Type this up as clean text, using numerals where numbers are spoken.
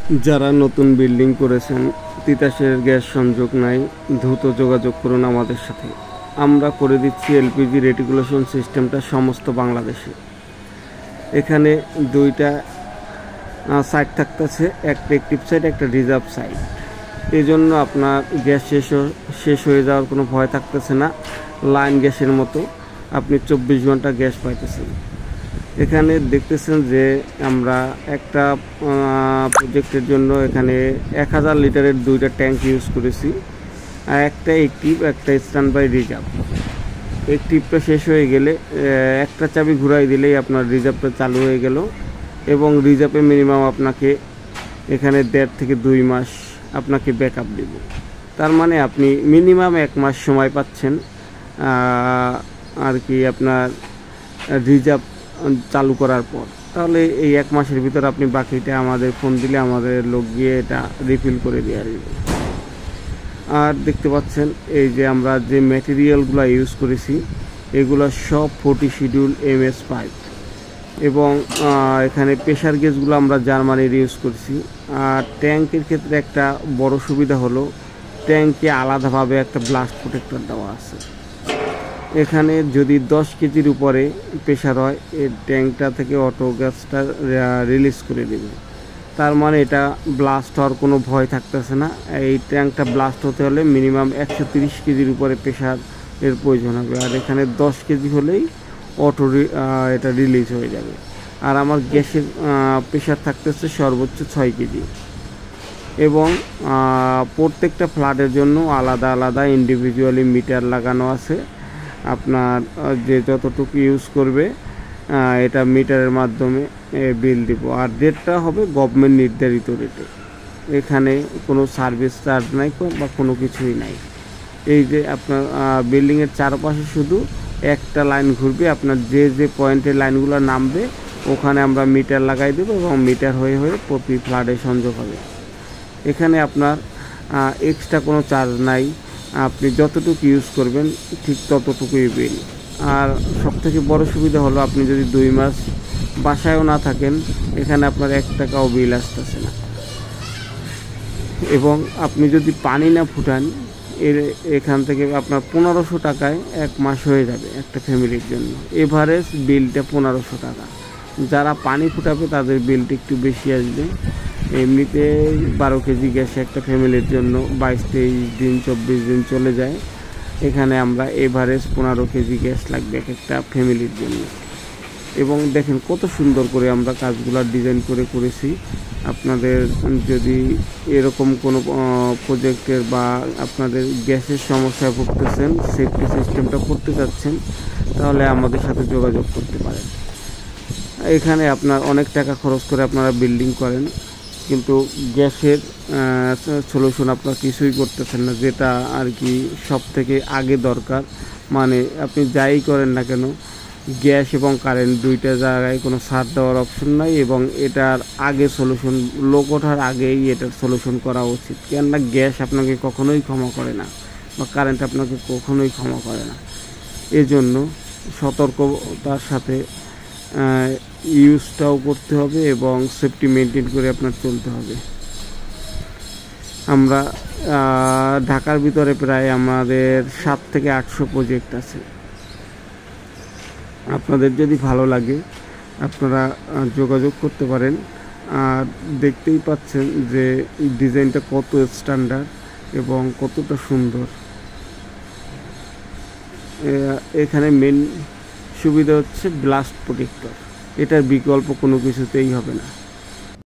যারা নতুন বিল্ডিং করেছেন, তিতাসের গ্যাস সংযোগ নাই, দ্রুত যোগাযোগ করুন আমাদের সাথে। আমরা করে দিচ্ছি এলপিজি রেটিকুলেশন সিস্টেমটা সমস্ত বাংলাদেশে। এখানে দুইটা সাইট থাকতেছে, একটা অ্যাক্টিভ সাইট, একটা রিজার্ভ সাইট। এই জন্য আপনার গ্যাস শেষ হয়ে যাওয়ার কোনো ভয় থাকতেছে না। লাইন গ্যাসের মতো আপনি 24 ঘন্টা গ্যাস পাইতেছেন। এখানে দেখতেছেন যে আমরা একটা প্রজেক্টের জন্য এখানে 1000 লিটারের দুইটা ট্যাঙ্ক ইউজ করেছি, আর একটা অ্যাক্টিভ, একটা স্ট্যান্ড বাই রিজার্ভ। অ্যাক্টিভটা শেষ হয়ে গেলে একটা চাবি ঘুরাই দিলেই আপনার রিজার্ভটা চালু হয়ে গেল, এবং রিজার্ভে মিনিমাম আপনাকে এখানে 1.5 থেকে 2 মাস আপনাকে ব্যাকআপ দেব। তার মানে আপনি মিনিমাম 1 মাস সময় পাচ্ছেন আর কি আপনার রিজার্ভ চালু করার পর। তাহলে এই 1 মাসের ভিতর আপনি বাকিটা আমাদের ফোন দিলে আমাদের লোক গিয়ে এটা রিফিল করে দিয়ে আসবে। আর দেখতে পাচ্ছেন এই যে আমরা যে ম্যাটেরিয়ালগুলো ইউজ করেছি এগুলো সব 40 শিডিউল MS5, এবং এখানে প্রেশার গেজগুলো আমরা জার্মানির ইউজ করছি। আর ট্যাঙ্কের ক্ষেত্রে একটা বড় সুবিধা হলো ট্যাঙ্কে আলাদাভাবে একটা ব্লাস্ট প্রোটেক্টর দেওয়া আছে। এখানে যদি 10 কেজির উপরে প্রেশার হয়, এই ট্যাঙ্কটা থেকে অটো গ্যাসটা রিলিজ করে দেবে। তার মানে এটা ব্লাস্ট হওয়ার কোনো ভয় থাকতেছে না। এই ট্যাঙ্কটা ব্লাস্ট হতে হলে মিনিমাম 130 কেজির উপরে প্রেশার এর প্রয়োজন হবে, আর এখানে 10 কেজি হলেই অটো এটা রিলিজ হয়ে যাবে। আর আমার গ্যাসের প্রেশার থাকতেছে সর্বোচ্চ 6 কেজি, এবং প্রত্যেকটা ফ্ল্যাটের জন্য আলাদা আলাদা ইন্ডিভিজুয়ালি মিটার লাগানো আছে। আপনার যে যতটুকু ইউজ করবে এটা মিটারের মাধ্যমে বিল দিব, আর রেটটা হবে গভর্নমেন্ট নির্ধারিত রেটে। এখানে কোনো সার্ভিস চার্জ নাই বা কোনো কিছুই নাই। এই যে আপনার বিল্ডিংয়ের চারপাশে শুধু একটা লাইন ঘুরবে, আপনার যে যে পয়েন্টে লাইনগুলো নামবে ওখানে আমরা মিটার লাগাই দেবো, এবং মিটার হয়ে হয়ে প্রতি ফ্ল্যাটে সংযোগ হবে। এখানে আপনার এক্সট্রা কোনো চার্জ নাই, আপনি যতটুকু ইউজ করবেন ঠিক ততটুকুই বিল। আর সবথেকে বড় সুবিধা হলো আপনি যদি 2 মাস বাসায়ও না থাকেন, এখানে আপনার 1 টাকাও বিল আসতেছে না। এবং আপনি যদি পানি না ফুটান, এখান থেকে আপনার 1500 টাকায় 1 মাস হয়ে যাবে একটা ফ্যামিলির জন্য। এভারেজ বিলটা 1500 টাকা। যারা পানি ফুটাবে তাদের বিলটা একটু বেশি আসবে। এমনিতে 12 কেজি গ্যাসে একটা ফ্যামিলির জন্য 22-23 দিন 24 দিন চলে যায়। এখানে আমরা এভারেজ 15 কেজি গ্যাস লাগবে এক একটা ফ্যামিলির জন্য। এবং দেখেন কত সুন্দর করে আমরা কাজগুলো ডিজাইন করেছি। আপনাদের যদি এরকম কোনো প্রজেক্টের বা আপনাদের গ্যাসের সমস্যায় ভুগতেছেন, সেফটি সিস্টেমটা করতে চাচ্ছেন, তাহলে আমাদের সাথে যোগাযোগ করতে পারেন। এখানে আপনার অনেক টাকা খরচ করে আপনারা বিল্ডিং করেন, কিন্তু গ্যাসের সলিউশন আপনারা কিছুই করতেছেন না, যেটা আর কি সব থেকে আগে দরকার। মানে আপনি যাই করেন না কেন, গ্যাস এবং কারেন্ট দুইটা জায়গায় কোনো ছাড় দেওয়ার অপশন নাই, এবং এটার আগে সলিউশন, লোক ওঠার আগেই এটার সলিউশন করা উচিত। কেননা গ্যাস আপনাকে কখনোই ক্ষমা করে না, বা কারেন্ট আপনাকে কখনোই ক্ষমা করে না। এজন্য সতর্কতার সাথে ইউজটাও করতে হবে, এবং সেফটি মেনটেন করে আপনার চলতে হবে। আমরা ঢাকার ভিতরে প্রায় আমাদের 7 থেকে 800 প্রজেক্ট আছে। আপনাদের যদি ভালো লাগে আপনারা যোগাযোগ করতে পারেন। আর দেখতেই পাচ্ছেন যে ডিজাইনটা কত স্ট্যান্ডার্ড এবং কতটা সুন্দর। এখানে মেন সুবিধা হচ্ছে ব্লাস্ট প্রোটেক্টর, এটার বিকল্প কোনো কিছুতেই হবে না।